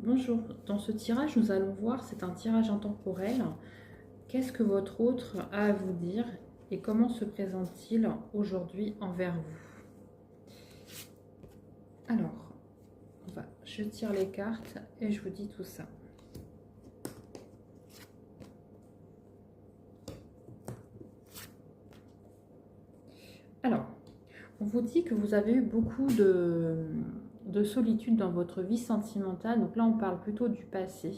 Bonjour, dans ce tirage, nous allons voir, c'est un tirage intemporel. Qu'est-ce que votre autre a à vous dire et comment se présente-t-il aujourd'hui envers vous? Alors, je tire les cartes et je vous dis tout ça. Alors, on vous dit que vous avez eu beaucoup de solitude dans votre vie sentimentale. Donc là, on parle plutôt du passé.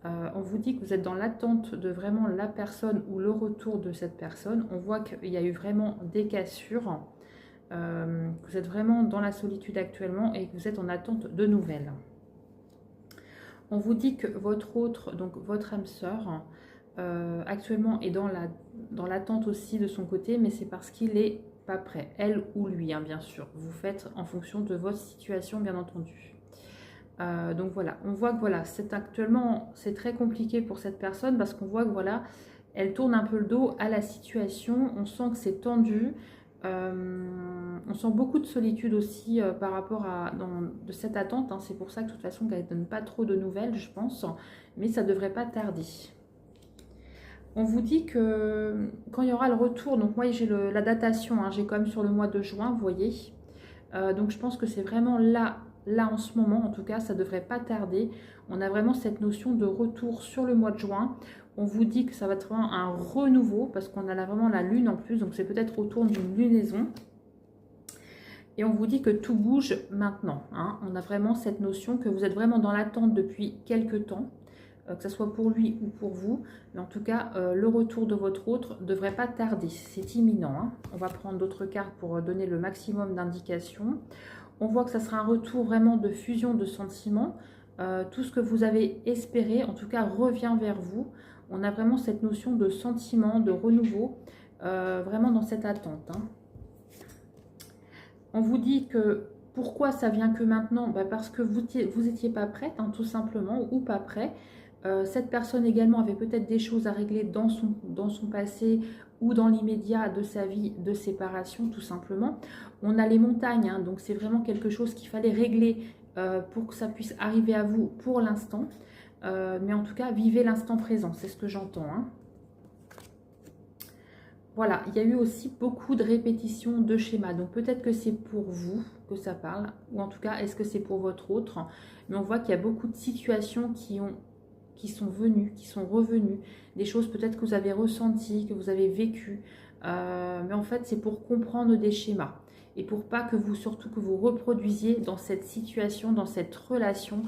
On vous dit que vous êtes dans l'attente de vraiment la personne ou le retour de cette personne. On voit qu'il y a eu vraiment des cassures. Que vous êtes vraiment dans la solitude actuellement et que vous êtes en attente de nouvelles. On vous dit que votre autre, donc votre âme sœur, actuellement est dans l'attente aussi de son côté, mais c'est parce qu'il est pas prêt, elle ou lui, hein, bien sûr. Vous faites en fonction de votre situation, bien entendu. Donc voilà, on voit que voilà, c'est très compliqué pour cette personne parce qu'on voit que voilà, elle tourne un peu le dos à la situation, on sent que c'est tendu, on sent beaucoup de solitude aussi par rapport de cette attente, hein. C'est pour ça que de toute façon qu'elle ne donne pas trop de nouvelles, je pense, mais ça ne devrait pas tarder. On vous dit que quand il y aura le retour, donc moi j'ai la datation, hein, j'ai quand même sur le mois de juin, vous voyez. Donc je pense que c'est vraiment là en ce moment, en tout cas, ça ne devrait pas tarder. On a vraiment cette notion de retour sur le mois de juin. On vous dit que ça va être vraiment un renouveau, parce qu'on a là vraiment la lune en plus, donc c'est peut-être autour d'une lunaison. Et on vous dit que tout bouge maintenant, hein. On a vraiment cette notion que vous êtes vraiment dans l'attente depuis quelques temps, que ce soit pour lui ou pour vous. Mais en tout cas, le retour de votre autre ne devrait pas tarder, c'est imminent, hein. On va prendre d'autres cartes pour donner le maximum d'indications. On voit que ça sera un retour vraiment de fusion de sentiments. Tout ce que vous avez espéré, en tout cas, revient vers vous. On a vraiment cette notion de sentiment, de renouveau, vraiment dans cette attente, hein. On vous dit que pourquoi ça vient que maintenant? Parce que vous n'étiez pas prête, hein, tout simplement, ou pas prêt. Cette personne également avait peut-être des choses à régler dans son passé ou dans l'immédiat de sa vie de séparation, tout simplement. On a les montagnes, hein, donc c'est vraiment quelque chose qu'il fallait régler pour que ça puisse arriver à vous pour l'instant. Mais en tout cas, vivez l'instant présent, c'est ce que j'entends, hein. Voilà, il y a eu aussi beaucoup de répétitions de schémas. Donc peut-être que c'est pour vous que ça parle, ou en tout cas, est-ce que c'est pour votre autre? Mais on voit qu'il y a beaucoup de situations qui sont venues, qui sont revenues. Des choses peut-être que vous avez ressenties, que vous avez vécues. Mais en fait, c'est pour comprendre des schémas. Et pour pas que vous, surtout que vous reproduisiez dans cette situation, dans cette relation,